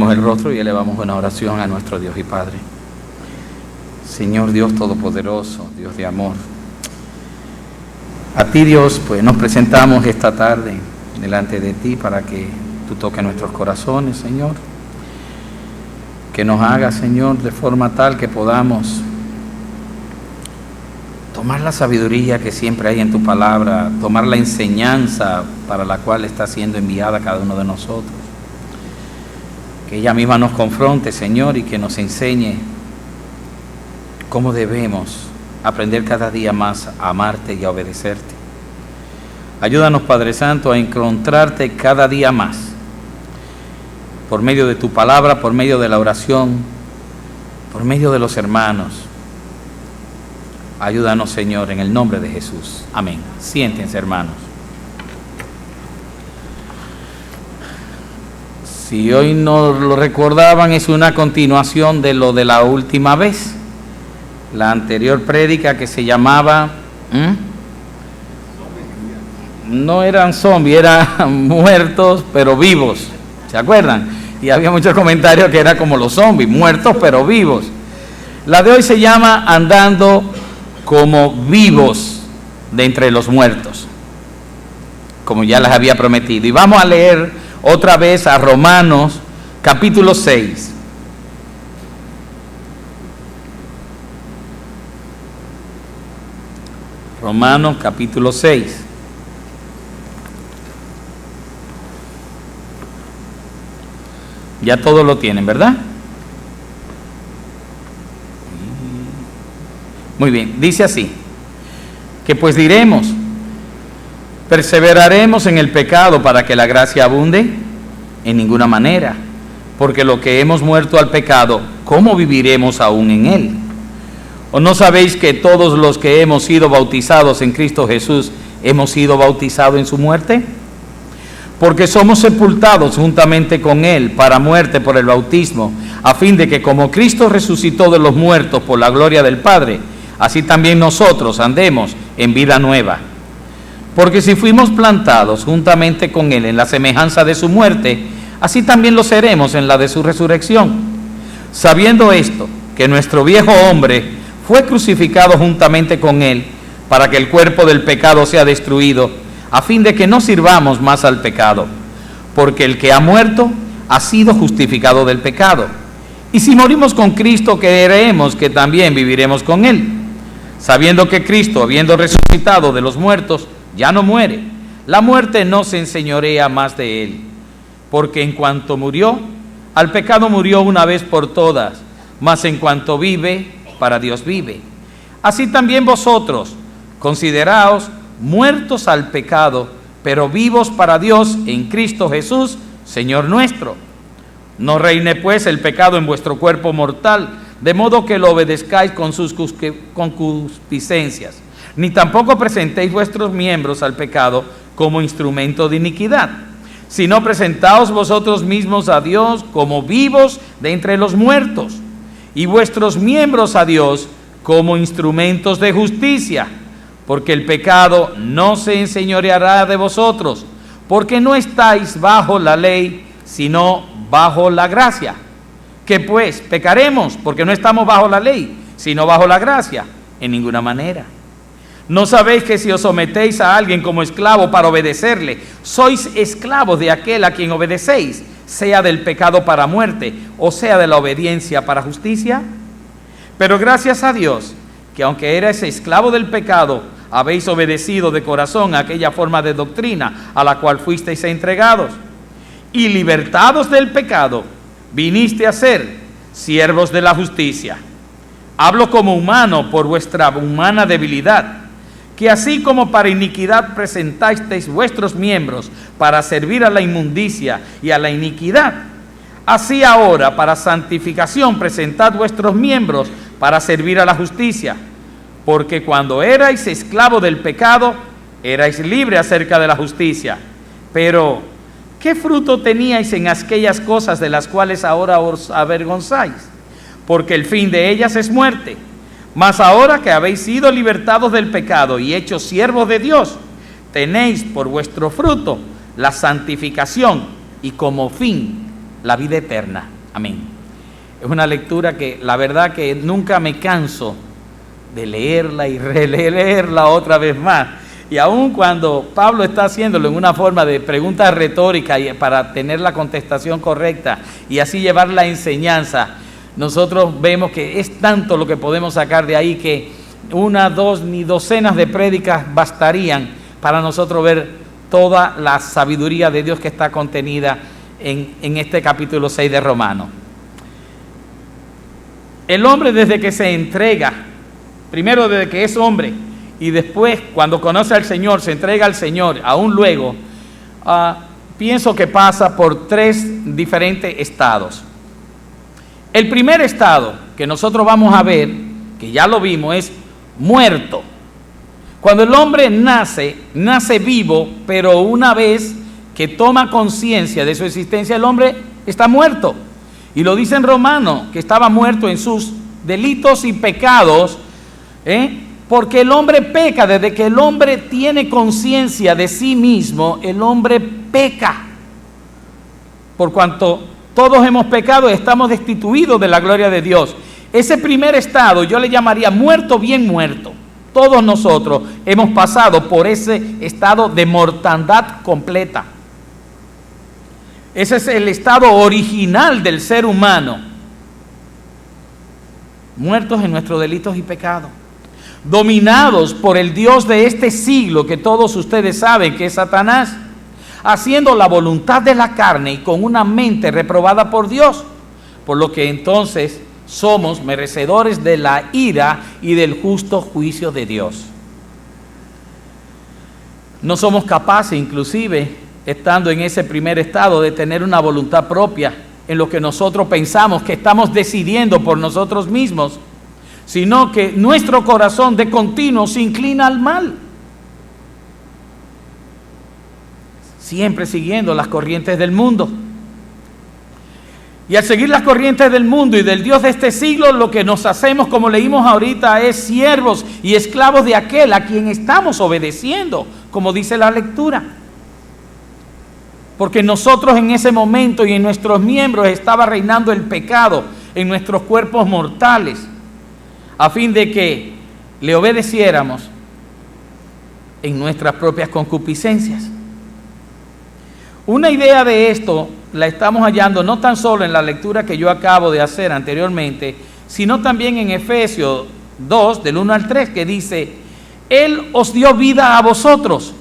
Inclinemos el rostro y elevamos una oración a nuestro Dios y Padre. Señor Dios Todopoderoso, Dios de amor, a ti, Dios, pues nos presentamos esta tarde delante de ti para que tú toques nuestros corazones, Señor. Que nos hagas, Señor, de forma tal que podamos tomar la sabiduría que siempre hay en tu palabra, tomar la enseñanza para la cual está siendo enviada cada uno de nosotros. Que ella misma nos confronte, Señor, y que nos enseñe cómo debemos aprender cada día más a amarte y a obedecerte. Ayúdanos, Padre Santo, a encontrarte cada día más, por medio de tu palabra, por medio de la oración, por medio de los hermanos. Ayúdanos, Señor, en el nombre de Jesús. Amén. Siéntense, hermanos. Si hoy no lo recordaban, es una continuación de lo de la última vez. La anterior prédica que se llamaba... No eran zombies, eran muertos pero vivos. ¿Se acuerdan? Y había muchos comentarios que era como los zombies, muertos pero vivos. La de hoy se llama Andando como vivos de entre los muertos, como ya les había prometido. Y vamos a leer otra vez a Romanos capítulo 6. Romanos capítulo 6. Ya todos lo tienen, ¿verdad? Muy bien, dice así, que pues diremos, ¿perseveraremos en el pecado para que la gracia abunde? En ninguna manera, porque lo que hemos muerto al pecado, ¿cómo viviremos aún en él? ¿O no sabéis que todos los que hemos sido bautizados en Cristo Jesús, hemos sido bautizados en su muerte? Porque somos sepultados juntamente con Él para muerte por el bautismo, a fin de que como Cristo resucitó de los muertos por la gloria del Padre, así también nosotros andemos en vida nueva. Porque si fuimos plantados juntamente con Él en la semejanza de su muerte, así también lo seremos en la de su resurrección. Sabiendo esto, que nuestro viejo hombre fue crucificado juntamente con Él, para que el cuerpo del pecado sea destruido, a fin de que no sirvamos más al pecado, porque el que ha muerto ha sido justificado del pecado. Y si morimos con Cristo, creeremos que también viviremos con Él, sabiendo que Cristo, habiendo resucitado de los muertos, ya no muere. La muerte no se enseñorea más de Él, porque en cuanto murió, al pecado murió una vez por todas, mas en cuanto vive, para Dios vive. Así también vosotros, consideraos muertos al pecado, pero vivos para Dios en Cristo Jesús, Señor nuestro. No reine pues el pecado en vuestro cuerpo mortal, de modo que lo obedezcáis con sus concupiscencias, ni tampoco presentéis vuestros miembros al pecado como instrumento de iniquidad, sino presentaos vosotros mismos a Dios como vivos de entre los muertos, y vuestros miembros a Dios como instrumentos de justicia. Porque el pecado no se enseñoreará de vosotros, porque no estáis bajo la ley, sino bajo la gracia. ¿Qué pues? ¿Pecaremos porque no estamos bajo la ley, sino bajo la gracia? En ninguna manera. ¿No sabéis que si os sometéis a alguien como esclavo para obedecerle, sois esclavos de aquel a quien obedecéis, sea del pecado para muerte, o sea de la obediencia para justicia? Pero gracias a Dios, que aunque erais esclavo del pecado, habéis obedecido de corazón a aquella forma de doctrina a la cual fuisteis entregados, y libertados del pecado, viniste a ser siervos de la justicia. Hablo como humano por vuestra humana debilidad, que así como para iniquidad presentasteis vuestros miembros para servir a la inmundicia y a la iniquidad, así ahora para santificación presentad vuestros miembros para servir a la justicia. Porque cuando erais esclavo del pecado, erais libre acerca de la justicia. Pero, ¿qué fruto teníais en aquellas cosas de las cuales ahora os avergonzáis? Porque el fin de ellas es muerte. Mas ahora que habéis sido libertados del pecado y hechos siervos de Dios, tenéis por vuestro fruto la santificación y como fin la vida eterna. Amén. Es una lectura que la verdad que nunca me canso de leerla y releerla otra vez más. Y aun cuando Pablo está haciéndolo en una forma de pregunta retórica y para tener la contestación correcta y así llevar la enseñanza, nosotros vemos que es tanto lo que podemos sacar de ahí que una, dos, ni docenas de prédicas bastarían para nosotros ver toda la sabiduría de Dios que está contenida en este capítulo 6 de Romanos. El hombre desde que se entrega, primero desde que es hombre, y después cuando conoce al Señor, se entrega al Señor, aún luego, pienso que pasa por tres diferentes estados. El primer estado que nosotros vamos a ver, que ya lo vimos, es muerto. Cuando el hombre nace vivo, pero una vez que toma conciencia de su existencia, el hombre está muerto. Y lo dice en Romanos, que estaba muerto en sus delitos y pecados, porque el hombre peca. Desde que el hombre tiene conciencia de sí mismo, el hombre peca. Por cuanto todos hemos pecado, estamos destituidos de la gloria de Dios. Ese primer estado yo le llamaría muerto bien muerto. Todos nosotros hemos pasado por ese estado de mortandad completa. Ese es el estado original del ser humano. Muertos en nuestros delitos y pecados. Dominados por el Dios de este siglo, que todos ustedes saben que es Satanás, haciendo la voluntad de la carne y con una mente reprobada por Dios, por lo que entonces somos merecedores de la ira y del justo juicio de Dios. No somos capaces, inclusive, estando en ese primer estado, de tener una voluntad propia en lo que nosotros pensamos que estamos decidiendo por nosotros mismos, sino que nuestro corazón de continuo se inclina al mal, siempre siguiendo las corrientes del mundo. Y al seguir las corrientes del mundo y del Dios de este siglo, lo que nos hacemos, como leímos ahorita, es siervos y esclavos de aquel a quien estamos obedeciendo, como dice la lectura. Porque nosotros en ese momento y en nuestros miembros estaba reinando el pecado en nuestros cuerpos mortales, a fin de que le obedeciéramos en nuestras propias concupiscencias. Una idea de esto la estamos hallando no tan solo en la lectura que yo acabo de hacer anteriormente, sino también en Efesios 2, del 1 al 3, que dice: Él os dio vida a vosotros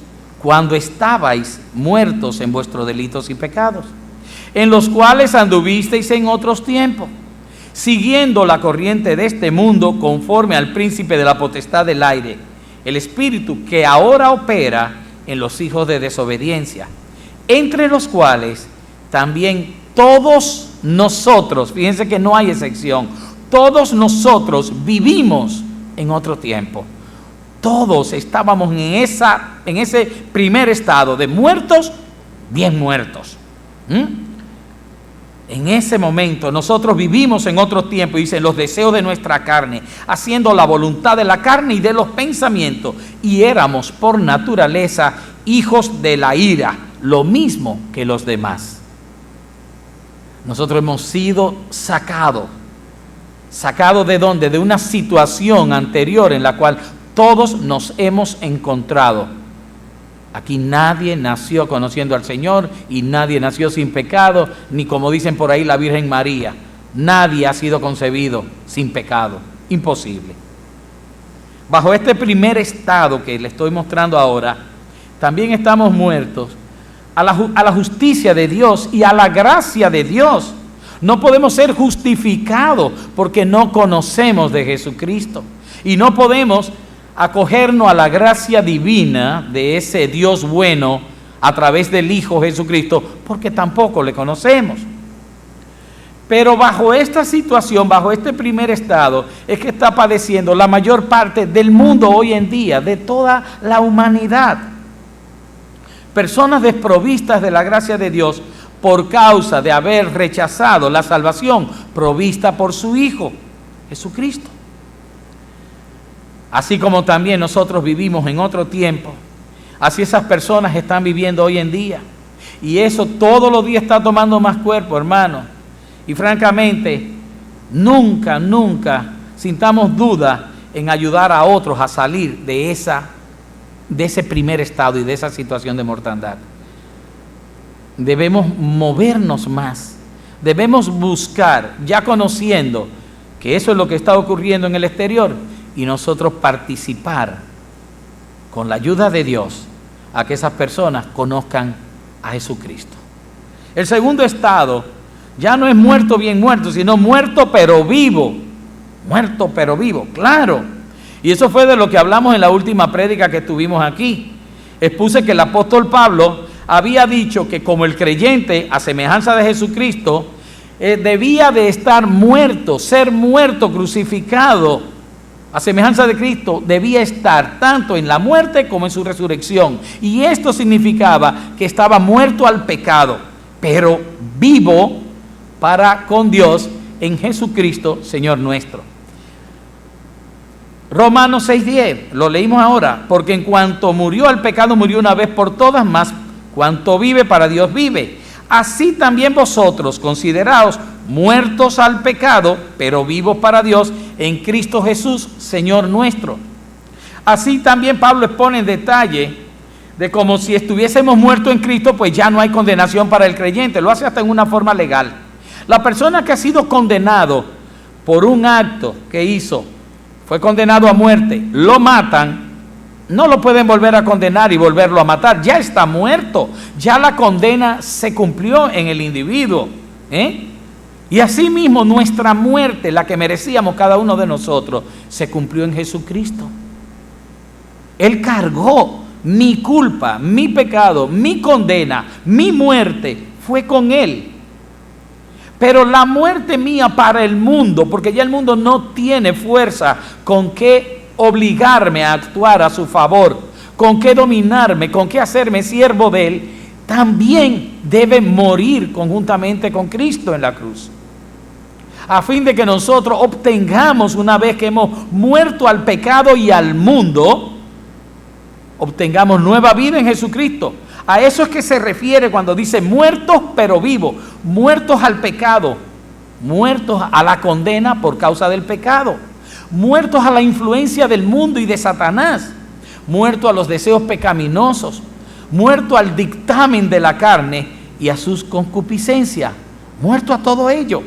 cuando estabais muertos en vuestros delitos y pecados, en los cuales anduvisteis en otros tiempos, siguiendo la corriente de este mundo, conforme al príncipe de la potestad del aire, el espíritu que ahora opera en los hijos de desobediencia, entre los cuales también todos nosotros, fíjense que no hay excepción, todos nosotros vivimos en otro tiempo. Todos estábamos en ese primer estado de muertos, bien muertos. En ese momento nosotros vivimos en otro tiempo, dice, los deseos de nuestra carne, haciendo la voluntad de la carne y de los pensamientos, y éramos por naturaleza hijos de la ira, lo mismo que los demás. Nosotros hemos sido sacados ¿de dónde? De una situación anterior en la cual todos nos hemos encontrado. Aquí nadie nació conociendo al Señor y nadie nació sin pecado, ni como dicen por ahí la Virgen María. Nadie ha sido concebido sin pecado. Imposible. Bajo este primer estado que le estoy mostrando ahora, también estamos muertos a la justicia de Dios y a la gracia de Dios. No podemos ser justificados porque no conocemos de Jesucristo. Y no podemos acogernos a la gracia divina de ese Dios bueno a través del Hijo Jesucristo, porque tampoco le conocemos. Pero bajo esta situación, bajo este primer estado, es que está padeciendo la mayor parte del mundo hoy en día, de toda la humanidad. Personas desprovistas de la gracia de Dios por causa de haber rechazado la salvación provista por su Hijo, Jesucristo. Así como también nosotros vivimos en otro tiempo, así esas personas están viviendo hoy en día. Y eso todos los días está tomando más cuerpo, hermano. Y francamente, nunca sintamos duda en ayudar a otros a salir de ese primer estado y de esa situación de mortandad. Debemos movernos más, debemos buscar, ya conociendo que eso es lo que está ocurriendo en el exterior, y nosotros participar con la ayuda de Dios a que esas personas conozcan a Jesucristo. El segundo estado ya no es muerto bien muerto, sino muerto pero vivo. Muerto pero vivo, claro. Y eso fue de lo que hablamos en la última prédica que tuvimos aquí. Expuse que el apóstol Pablo había dicho que como el creyente, a semejanza de Jesucristo, debía de estar muerto, ser muerto, crucificado, a semejanza de Cristo, debía estar tanto en la muerte como en su resurrección. Y esto significaba que estaba muerto al pecado, pero vivo para con Dios en Jesucristo, Señor nuestro. Romanos 6:10, lo leímos ahora, porque en cuanto murió al pecado, murió una vez por todas, más cuanto vive para Dios vive. Así también vosotros consideraos muertos al pecado, pero vivos para Dios en Cristo Jesús, Señor nuestro. Así también Pablo expone en detalle de como si estuviésemos muertos en Cristo, pues ya no hay condenación para el creyente. Lo hace hasta en una forma legal. La persona que ha sido condenado por un acto que hizo, fue condenado a muerte, lo matan, no lo pueden volver a condenar y volverlo a matar. Ya está muerto, ya la condena se cumplió en el individuo, Y asimismo nuestra muerte, la que merecíamos cada uno de nosotros, se cumplió en Jesucristo. Él cargó mi culpa, mi pecado, mi condena, mi muerte, fue con Él. Pero la muerte mía para el mundo, porque ya el mundo no tiene fuerza con qué obligarme a actuar a su favor, con qué dominarme, con qué hacerme siervo de Él, también debe morir conjuntamente con Cristo en la cruz. A fin de que nosotros obtengamos, una vez que hemos muerto al pecado y al mundo, obtengamos nueva vida en Jesucristo. A eso es que se refiere cuando dice muertos pero vivos, muertos al pecado, muertos a la condena por causa del pecado, muertos a la influencia del mundo y de Satanás, muertos a los deseos pecaminosos, muertos al dictamen de la carne y a sus concupiscencias, muertos a todo ello.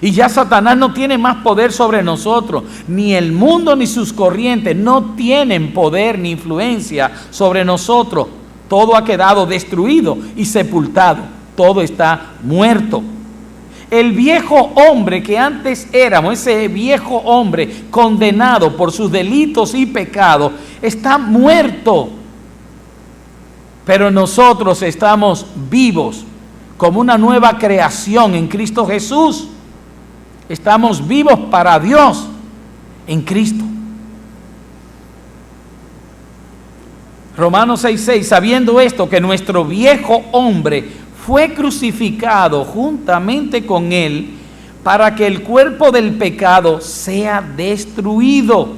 Y ya Satanás no tiene más poder sobre nosotros, ni el mundo ni sus corrientes no tienen poder ni influencia sobre nosotros. Todo ha quedado destruido y sepultado, todo está muerto. El viejo hombre que antes éramos, ese viejo hombre condenado por sus delitos y pecados, está muerto. Pero nosotros estamos vivos como una nueva creación en Cristo Jesús. Estamos vivos para Dios en Cristo. Romanos 6:6, sabiendo esto, que nuestro viejo hombre fue crucificado juntamente con Él, para que el cuerpo del pecado sea destruido,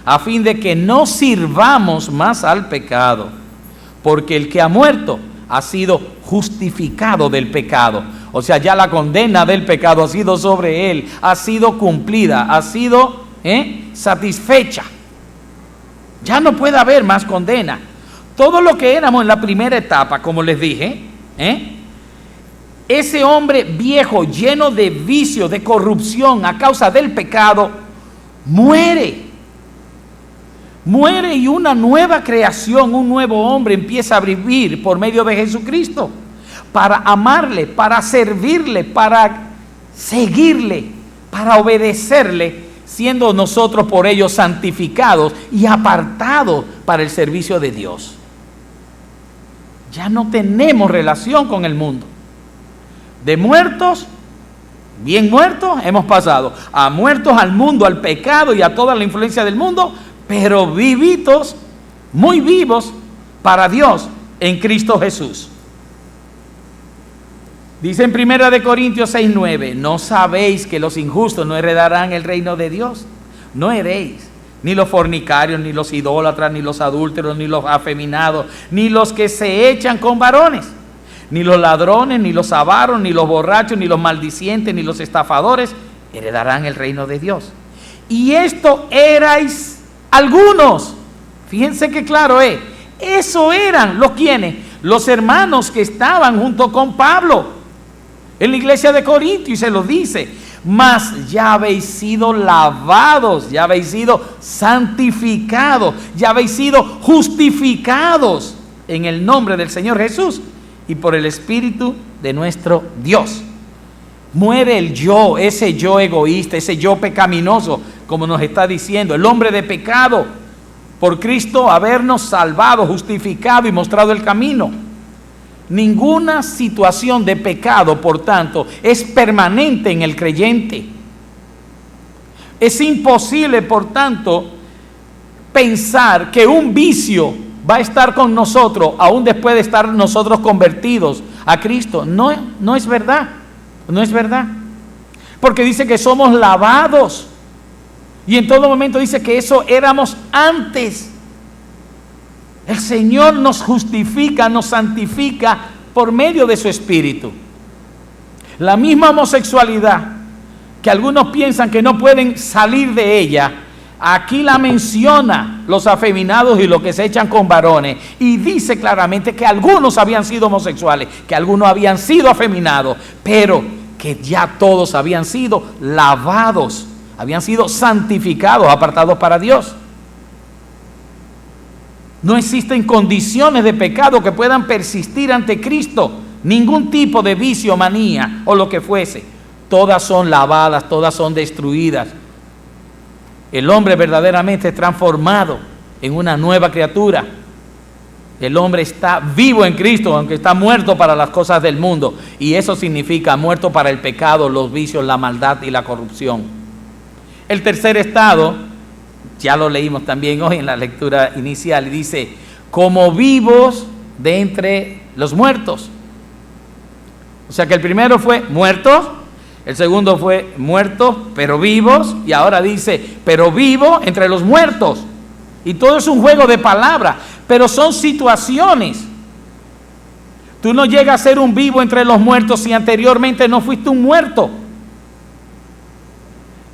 a fin de que no sirvamos más al pecado, porque el que ha muerto ha sido justificado del pecado. O sea, ya la condena del pecado ha sido sobre Él, ha sido cumplida, ha sido satisfecha. Ya no puede haber más condena. Todo lo que éramos en la primera etapa, como les dije, ese hombre viejo, lleno de vicio, de corrupción a causa del pecado, muere. Muere y una nueva creación, un nuevo hombre empieza a vivir por medio de Jesucristo, para amarle, para servirle, para seguirle, para obedecerle, siendo nosotros por ello santificados y apartados para el servicio de Dios. Ya no tenemos relación con el mundo. De muertos, bien muertos, hemos pasado a muertos al mundo, al pecado y a toda la influencia del mundo, pero vivitos, muy vivos para Dios en Cristo Jesús. Dice en 1 Corintios 6:9, ¿no sabéis que los injustos no heredarán el reino de Dios? No heréis, ni los fornicarios, ni los idólatras, ni los adúlteros, ni los afeminados, ni los que se echan con varones, Ni los ladrones, ni los avaros, ni los borrachos, ni los maldicientes, ni los estafadores heredarán el reino de Dios. Y esto erais algunos. Fíjense que claro es. Eso eran los quienes, los hermanos que estaban junto con Pablo en la iglesia de Corinto, y se lo dice: mas ya habéis sido lavados, ya habéis sido santificados, ya habéis sido justificados en el nombre del Señor Jesús y por el Espíritu de nuestro Dios. Muere el yo, ese yo egoísta, ese yo pecaminoso, como nos está diciendo, el hombre de pecado, por Cristo habernos salvado, justificado y mostrado el camino. Ninguna situación de pecado, por tanto, es permanente en el creyente. Es imposible, por tanto, pensar que un vicio va a estar con nosotros aún después de estar nosotros convertidos a Cristo. No es verdad. No es verdad. Porque dice que somos lavados. Y en todo momento dice que eso éramos antes. El Señor nos justifica, nos santifica por medio de su Espíritu. La misma homosexualidad, que algunos piensan que no pueden salir de ella, aquí la menciona los afeminados y los que se echan con varones, y dice claramente que algunos habían sido homosexuales, que algunos habían sido afeminados, pero que ya todos habían sido lavados, habían sido santificados, apartados para Dios. No existen condiciones de pecado que puedan persistir ante Cristo, ningún tipo de vicio, manía o lo que fuese. Todas son lavadas, todas son destruidas. El hombre verdaderamente es transformado en una nueva criatura. El hombre está vivo en Cristo, aunque está muerto para las cosas del mundo. Y eso significa muerto para el pecado, los vicios, la maldad y la corrupción. El tercer estado, ya lo leímos también hoy en la lectura inicial, y dice: como vivos de entre los muertos. O sea que el primero fue muertos, el segundo fue muertos pero vivos, y ahora dice pero vivo entre los muertos. Y todo es un juego de palabras, pero son situaciones. Tú no llegas a ser un vivo entre los muertos si anteriormente no fuiste un muerto.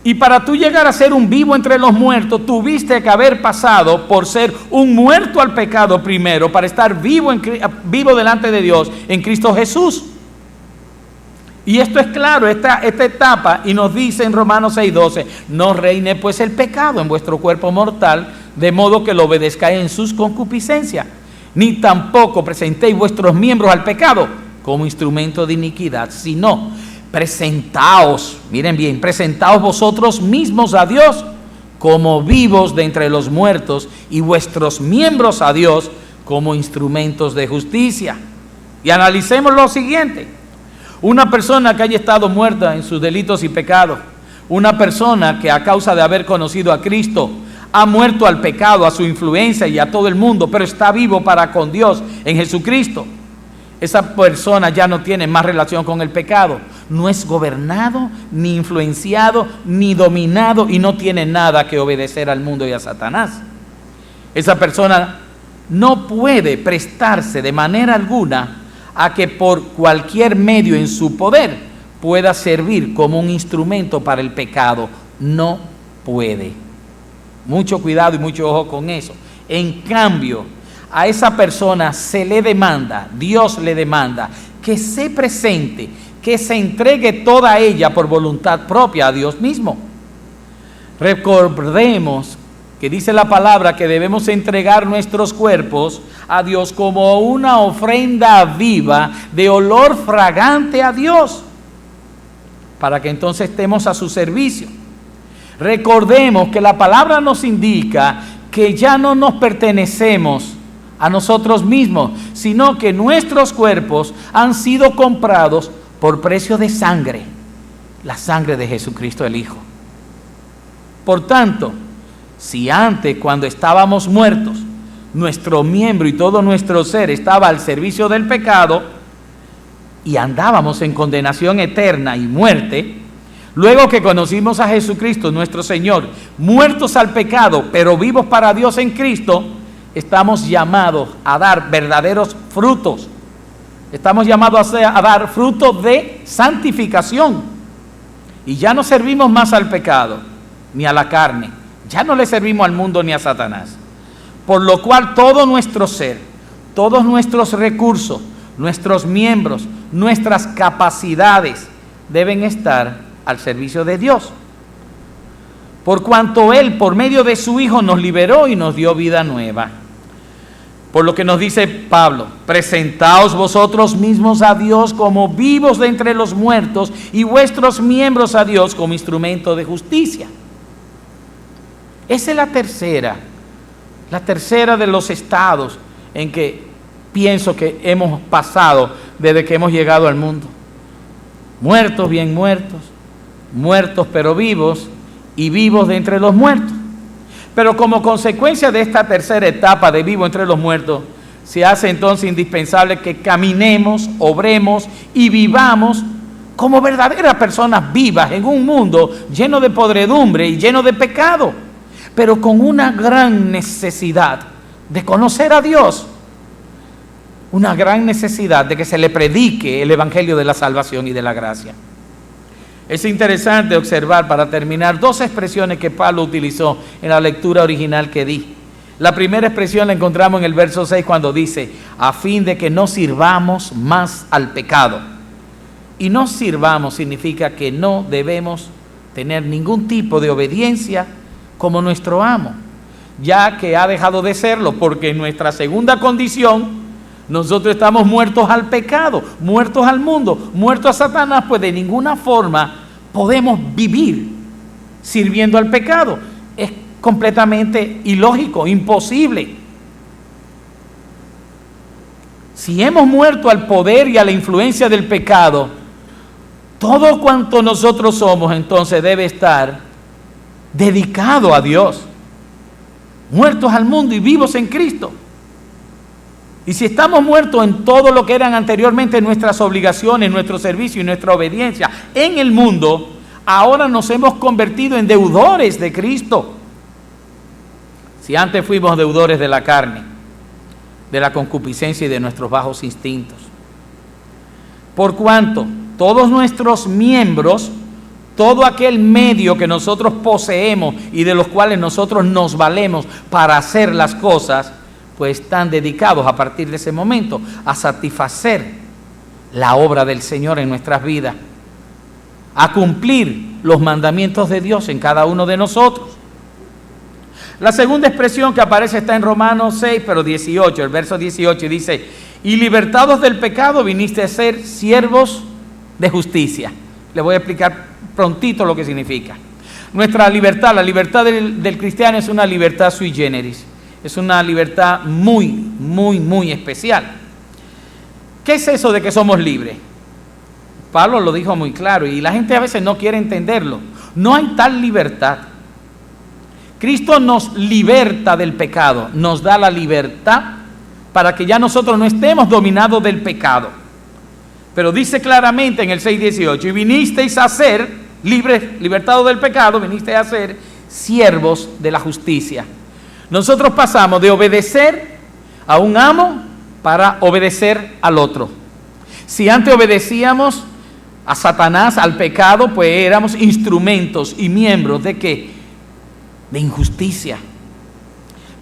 Y para tú llegar a ser un vivo entre los muertos, tuviste que haber pasado por ser un muerto al pecado primero, para estar vivo delante de Dios en Cristo Jesús. Y esto es claro, esta etapa, y nos dice en Romanos 6:12: no reine pues el pecado en vuestro cuerpo mortal, de modo que lo obedezcáis en sus concupiscencias, ni tampoco presentéis vuestros miembros al pecado como instrumento de iniquidad, sino presentaos, miren bien, presentaos vosotros mismos a Dios como vivos de entre los muertos, y vuestros miembros a Dios como instrumentos de justicia. Y analicemos lo siguiente: una persona que haya estado muerta en sus delitos y pecados, una persona que a causa de haber conocido a Cristo ha muerto al pecado, a su influencia y a todo el mundo, pero está vivo para con Dios en Jesucristo. Esa persona ya no tiene más relación con el pecado, no es gobernado, ni influenciado, ni dominado, y no tiene nada que obedecer al mundo y a Satanás. Esa persona no puede prestarse de manera alguna a que por cualquier medio en su poder pueda servir como un instrumento para el pecado. No puede. Mucho cuidado y mucho ojo con eso. En cambio, a esa persona se le demanda, Dios le demanda, que se presente, que se entregue toda ella por voluntad propia a Dios mismo. Recordemos que dice la palabra que debemos entregar nuestros cuerpos a Dios como una ofrenda viva de olor fragante a Dios, para que entonces estemos a su servicio. Recordemos que la palabra nos indica que ya no nos pertenecemos a nosotros mismos, sino que nuestros cuerpos han sido comprados por precio de sangre, la sangre de Jesucristo el Hijo. Por tanto, si antes, cuando estábamos muertos, nuestro miembro y todo nuestro ser estaba al servicio del pecado y andábamos en condenación eterna y muerte, luego que conocimos a Jesucristo nuestro Señor, muertos al pecado pero vivos para Dios en Cristo, estamos llamados a dar verdaderos frutos. Estamos llamados a dar fruto de santificación. Y ya no servimos más al pecado, ni a la carne. Ya no le servimos al mundo ni a Satanás. Por lo cual todo nuestro ser, todos nuestros recursos, nuestros miembros, nuestras capacidades deben estar al servicio de Dios. Por cuanto Él, por medio de su Hijo, nos liberó y nos dio vida nueva. Por lo que nos dice Pablo, presentaos vosotros mismos a Dios como vivos de entre los muertos y vuestros miembros a Dios como instrumento de justicia. Esa es la tercera de los estados en que pienso que hemos pasado desde que hemos llegado al mundo. Muertos, bien muertos, muertos pero vivos y vivos de entre los muertos. Pero como consecuencia de esta tercera etapa de vivo entre los muertos, se hace entonces indispensable que caminemos, obremos y vivamos como verdaderas personas vivas en un mundo lleno de podredumbre y lleno de pecado, pero con una gran necesidad de conocer a Dios, una gran necesidad de que se le predique el evangelio de la salvación y de la gracia. Es interesante observar, para terminar, dos expresiones que Pablo utilizó en la lectura original que di. La primera expresión la encontramos en el verso 6 cuando dice, a fin de que no sirvamos más al pecado. Y no sirvamos significa que no debemos tener ningún tipo de obediencia como nuestro amo, ya que ha dejado de serlo, porque en nuestra segunda condición nosotros estamos muertos al pecado, muertos al mundo, muertos a Satanás, pues de ninguna forma podemos vivir sirviendo al pecado. Es completamente ilógico, imposible. Si hemos muerto al poder y a la influencia del pecado, todo cuanto nosotros somos entonces debe estar dedicado a Dios, muertos al mundo y vivos en Cristo. Y si estamos muertos en todo lo que eran anteriormente nuestras obligaciones, nuestro servicio y nuestra obediencia en el mundo, ahora nos hemos convertido en deudores de Cristo. Si antes fuimos deudores de la carne, de la concupiscencia y de nuestros bajos instintos. Por cuanto todos nuestros miembros, todo aquel medio que nosotros poseemos y de los cuales nosotros nos valemos para hacer las cosas, pues están dedicados a partir de ese momento a satisfacer la obra del Señor en nuestras vidas, a cumplir los mandamientos de Dios en cada uno de nosotros. La segunda expresión que aparece está en Romanos 6, pero 18, el verso 18 dice, y libertados del pecado viniste a ser siervos de justicia. Le voy a explicar prontito lo que significa. Nuestra libertad, la libertad del cristiano es una libertad sui generis. Es una libertad muy, muy, muy especial. ¿Qué es eso de que somos libres? Pablo lo dijo muy claro y la gente a veces no quiere entenderlo. No hay tal libertad. Cristo nos liberta del pecado, nos da la libertad para que ya nosotros no estemos dominados del pecado. Pero dice claramente en el 6:18, y vinisteis a ser libres, libertados del pecado, vinisteis a ser siervos de la justicia. Nosotros pasamos de obedecer a un amo para obedecer al otro. Si antes obedecíamos a Satanás, al pecado, pues éramos instrumentos y miembros ¿de qué? De injusticia.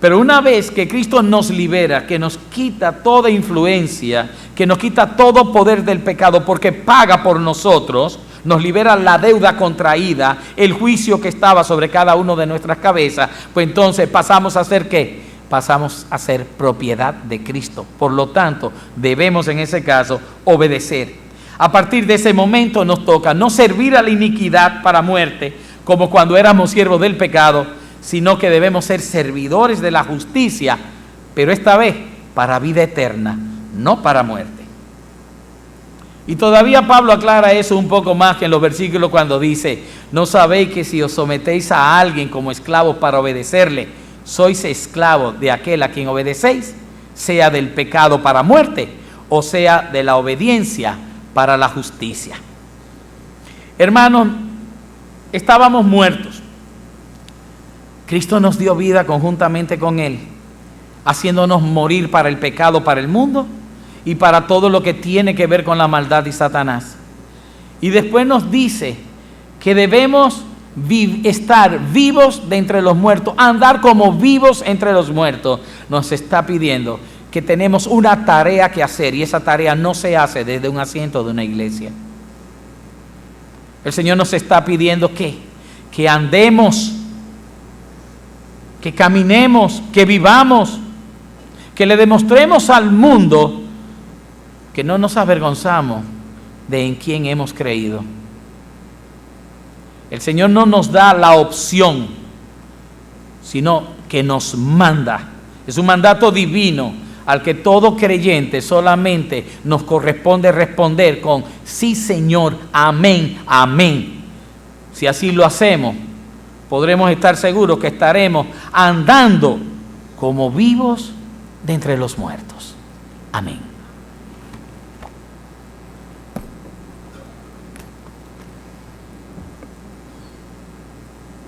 Pero una vez que Cristo nos libera, que nos quita toda influencia, que nos quita todo poder del pecado porque paga por nosotros, nos libera la deuda contraída, el juicio que estaba sobre cada uno de nuestras cabezas, pues entonces pasamos a ser ¿qué? Pasamos a ser propiedad de Cristo. Por lo tanto, debemos en ese caso obedecer. A partir de ese momento nos toca no servir a la iniquidad para muerte, como cuando éramos siervos del pecado, sino que debemos ser servidores de la justicia, pero esta vez para vida eterna, no para muerte. Y todavía Pablo aclara eso un poco más que en los versículos cuando dice, ¿no sabéis que si os sometéis a alguien como esclavos para obedecerle, sois esclavos de aquel a quien obedecéis, sea del pecado para muerte, o sea de la obediencia para la justicia? Hermanos, estábamos muertos. Cristo nos dio vida conjuntamente con Él, haciéndonos morir para el pecado, para el mundo, y para todo lo que tiene que ver con la maldad y Satanás. Y después nos dice que debemos estar vivos de entre los muertos, andar como vivos entre los muertos. Nos está pidiendo que tenemos una tarea que hacer, y esa tarea no se hace desde un asiento de una iglesia. El Señor nos está pidiendo que andemos, que caminemos, que vivamos, que le demostremos al mundo que no nos avergonzamos de en quién hemos creído. El Señor no nos da la opción, sino que nos manda. Es un mandato divino al que todo creyente solamente nos corresponde responder con sí, Señor, amén, amén. Si así lo hacemos, podremos estar seguros que estaremos andando como vivos de entre los muertos. Amén.